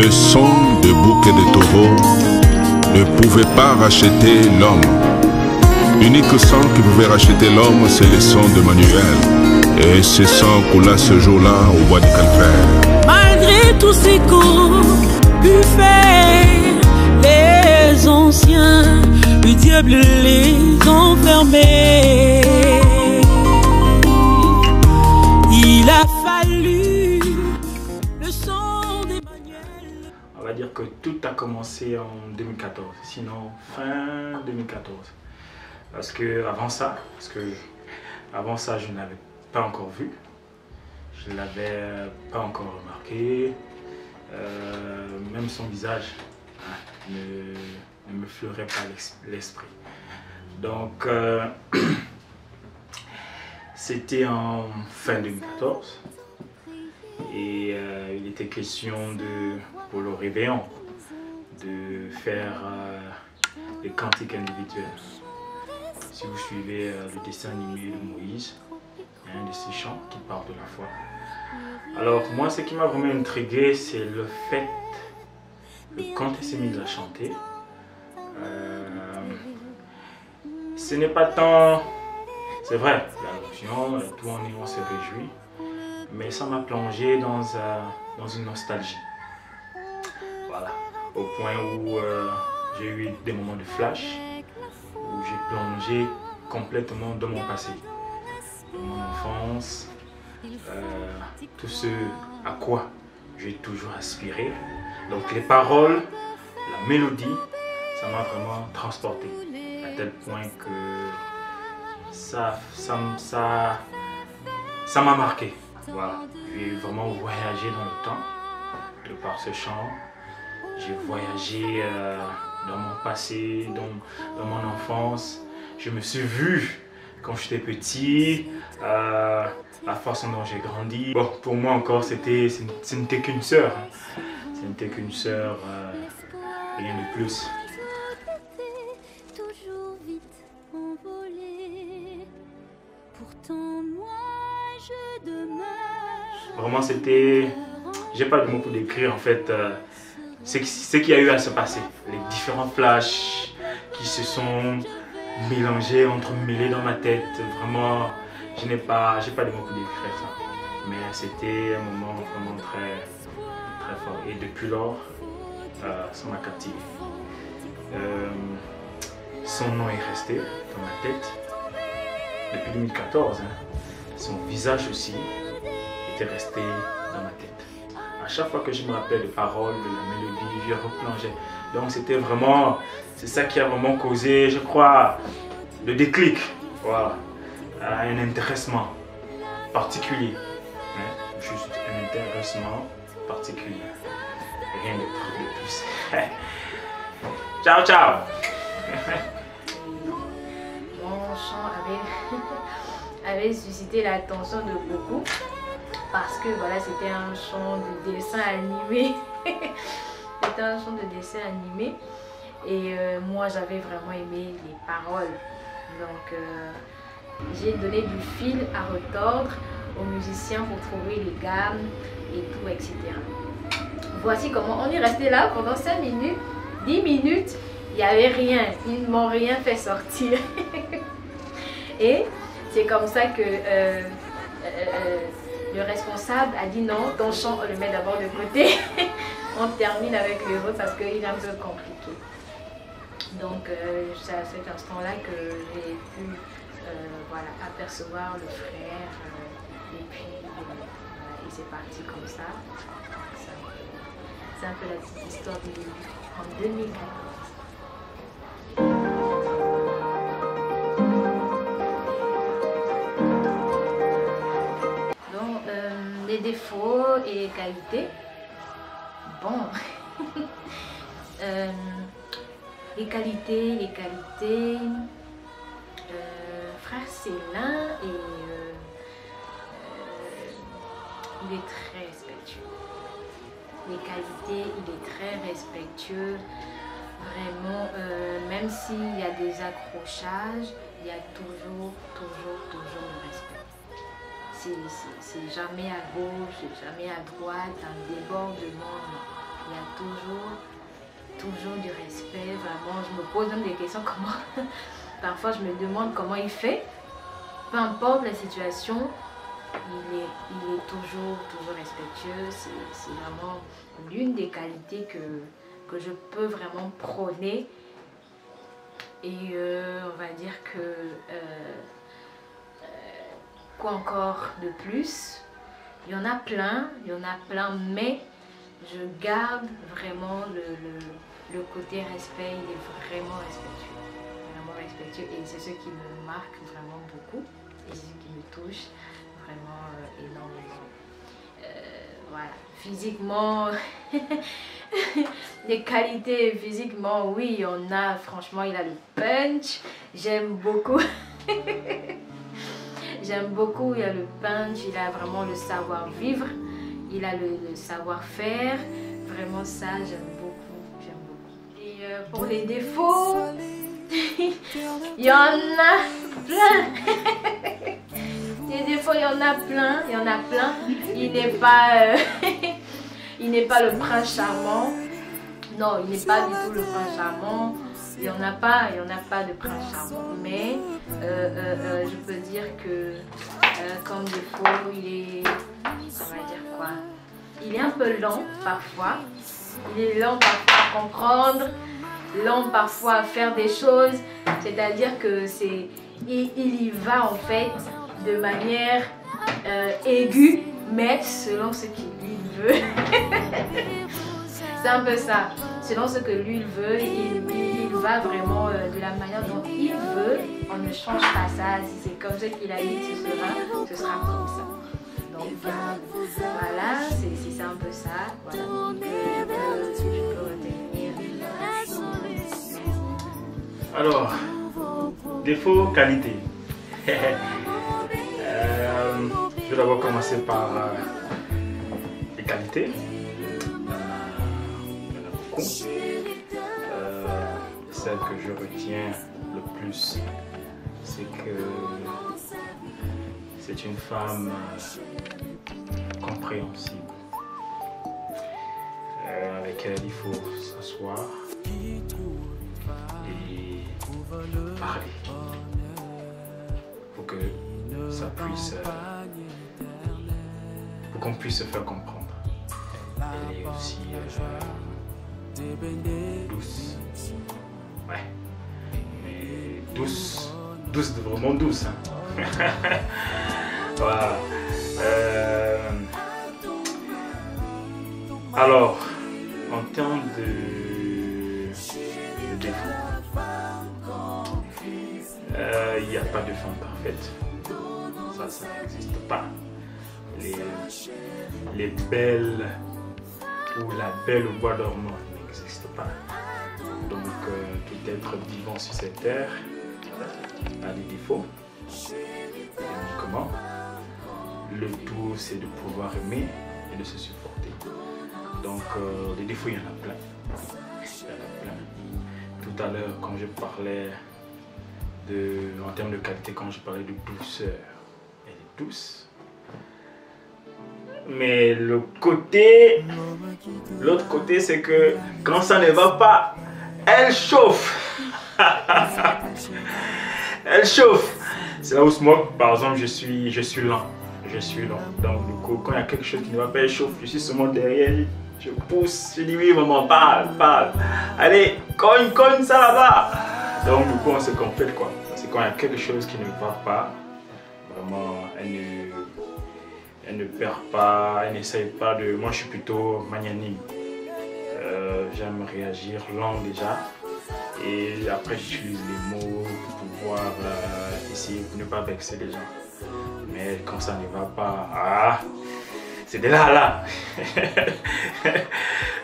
Le son de boucs et de taureaux ne pouvait pas racheter l'homme. L'unique son qui pouvait racheter l'homme, c'est le son de Manuel. Et ce son coula ce jour-là au bois du Calvaire. Malgré tous ces qu'ont pu faire les anciens, le diable les enfermait. Il a fallu le son d'Emmanuel. On va dire que tout a commencé en 2014, sinon fin 2014. Parce que avant ça, je ne l'avais pas encore vu, je ne l'avais pas encore remarqué, même son visage ne me fleurait pas l'esprit. Donc c'était en fin 2014 et il était question pour le réveillon de faire des cantiques individuels. Si vous suivez le dessin animé de Moïse, il y a un de ces chants qui parle de la foi. Alors moi, ce qui m'a vraiment intrigué, c'est le fait que quand elle s'est mise à chanter, ce n'est pas tant... C'est vrai, l'allusion, tout en on se réjouit, mais ça m'a plongé dans une nostalgie. Voilà, au point où j'ai eu des moments de flash, où j'ai plongé complètement dans mon passé, dans mon enfance, tout ce à quoi j'ai toujours aspiré. Donc les paroles, la mélodie, ça m'a vraiment transporté, à tel point que ça m'a marqué. Voilà, j'ai vraiment voyagé dans le temps, de par ce chant. J'ai voyagé dans mon passé, dans mon enfance. Je me suis vu quand j'étais petit, la façon dont j'ai grandi. Bon, pour moi encore, ce n'était qu'une sœur. Ce n'était qu'une sœur, rien de plus. Vraiment, c'était... J'ai pas de mots pour décrire en fait ce qu'il y a eu à se passer. Les différents flashs qui se sont mélangés, entremêlés dans ma tête. Vraiment, j'ai pas de mots pour décrire ça. Mais c'était un moment vraiment très, très fort. Et depuis lors, ça m'a captivé. Son nom est resté dans ma tête depuis 2014. Hein. Son visage aussi était resté dans ma tête. À chaque fois que je me rappelle des paroles, de la mélodie, je replongeais. Donc c'était vraiment, c'est ça qui a vraiment causé, je crois, le déclic. Voilà, un intéressement particulier. Hein? Juste un intéressement particulier. Rien de plus. Ciao, ciao. Mon chant avait suscité l'attention de beaucoup. Parce que voilà, c'était un chant de dessin animé. C'était un chant de dessin animé. Et moi, j'avais vraiment aimé les paroles. Donc, j'ai donné du fil à retordre aux musiciens pour trouver les gammes et tout, etc. Voici comment on est resté là pendant 5 minutes, 10 minutes. Il n'y avait rien. Ils ne m'ont rien fait sortir. Et c'est comme ça que... le responsable a dit non, ton chant on le met d'abord de côté. On termine avec l'heureux parce qu'il est un peu compliqué. Donc c'est à cet instant-là que j'ai pu voilà, apercevoir le frère. Et puis voilà, et c'est parti comme ça. C'est un peu la petite histoire du début en 2014. Les défauts et les qualités. Bon, les qualités. Frère Célin il est très respectueux. Les qualités, il est très respectueux. Vraiment, même s'il y a des accrochages, il y a toujours le respect. C'est jamais à gauche, jamais à droite, un débordement. il y a toujours du respect, vraiment. Je me pose même des questions, comment... Parfois, je me demande comment il fait. Peu importe la situation, il est toujours respectueux. C'est vraiment l'une des qualités que je peux vraiment prôner. Et on va dire que... quoi encore de plus? Il y en a plein, mais je garde vraiment le côté respect. Il est vraiment respectueux, et c'est ce qui me marque vraiment beaucoup et ce qui me touche vraiment énormément. Voilà, physiquement, les qualités physiquement, oui, il y en a. Franchement, il a le punch, j'aime beaucoup. J'aime beaucoup, il a le punch, il a vraiment le savoir-vivre, il a le savoir-faire. Vraiment ça, j'aime beaucoup. Et pour les défauts, il y en a plein. Les défauts, il y en a plein. Il n'est pas, il n'est pas le prince charmant. Non, il n'est pas du tout le prince charmant. Il n'y en a pas de prince charmant. Mais je peux dire que comme défaut, il est, on va dire quoi, il est un peu lent parfois. Il est lent parfois à comprendre, lent parfois à faire des choses. C'est-à-dire que il y va en fait de manière aiguë, mais selon ce qu'il veut. C'est un peu ça. Selon ce que lui veut, il va vraiment de la manière dont il veut. On ne change pas ça. Si c'est comme ça qu'il a dit que ce sera comme ça. Donc voilà, c'est un peu ça. Voilà. Je peux retenir. Alors, défaut, qualité. Je vais d'abord commencer par les qualités. Celle que je retiens le plus, c'est que c'est une femme compréhensible, avec elle il faut s'asseoir et parler pour que ça puisse, pour qu'on puisse se faire comprendre. Elle est aussi douce. Ouais. Mais douce, vraiment douce. Hein. Voilà. Alors, en termes de défaut, il n'y a pas de femme parfaite. Ça n'existe pas. Les belles ou la belle au bois dormant n'existe pas. Donc tout être vivant sur cette terre a des défauts. Uniquement. Le tout c'est de pouvoir aimer et de se supporter. Donc les défauts il y en a plein. Tout à l'heure quand je parlais en termes de qualité, quand je parlais de douceur, elle est douce. Mais l'autre côté c'est que quand ça ne va pas, elle chauffe. Elle chauffe. C'est là où moi, par exemple, je suis lent. Donc du coup, quand il y a quelque chose qui ne va pas, elle chauffe. Je suis seulement derrière, je pousse, je dis oui maman, parle. Allez, cogne, ça là-bas. Donc du coup, on se complète quoi. C'est quand il y a quelque chose qui ne va pas, vraiment, elle ne perd pas, elle n'essaye pas de... Moi, je suis plutôt magnanime. J'aime réagir lent déjà. Et après, j'utilise les mots pour pouvoir essayer de ne pas vexer les gens. Mais quand ça ne va pas, c'est de là.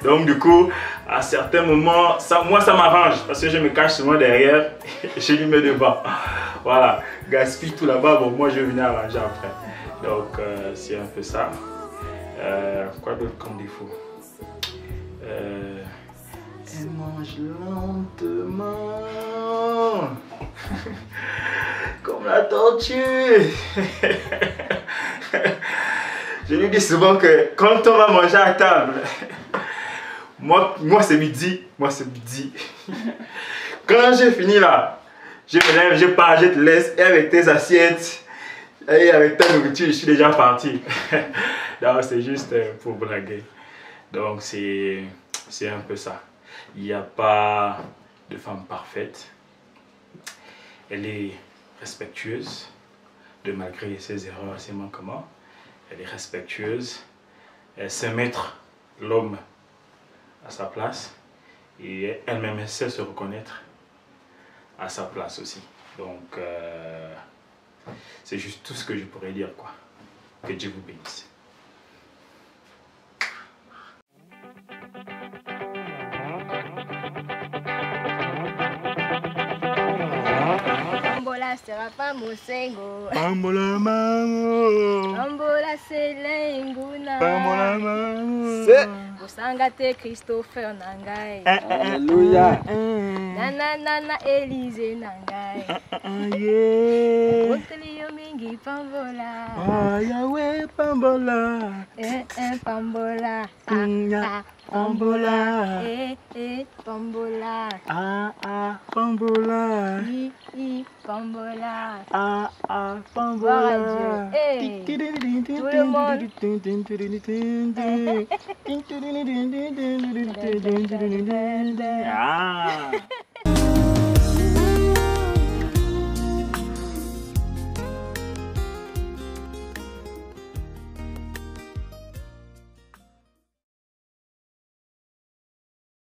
Donc du coup, à certains moments, moi ça m'arrange parce que je me cache souvent derrière et je lui mets devant. Voilà, gaspille tout là-bas, bon moi je vais venir arranger après. Donc c'est un peu ça. Quoi d'autre comme défaut? Elle mange lentement. Comme la tortue. Je lui dis souvent que quand on va manger à table, Moi c'est midi. Moi, c'est midi. Quand j'ai fini là, je me lève, je pars, je te laisse. Et avec tes assiettes, et avec ta nourriture, je suis déjà parti. Non, c'est juste pour blaguer. Donc, c'est un peu ça. Il n'y a pas de femme parfaite. Elle est respectueuse, de malgré ses erreurs, ses manquements. Elle est respectueuse. Elle sait mettre l'homme à sa place. Et elle-même, elle sait se reconnaître à sa place aussi. Donc, c'est juste tout ce que je pourrais dire, quoi. Que Dieu vous bénisse. Pambola sera pas mosengo. Pambola mamo. Pambola selenguna. Pambola mamo. Bosanga te Christopher Nangai. Alléluia. Nana Elise Nangai. Yeah. Otelio mingi pambola. Ah, Yahweh Pambola. Pambola. Pambola. Pambola. Pambola. Pambola. Pambola. Hey, tout le monde.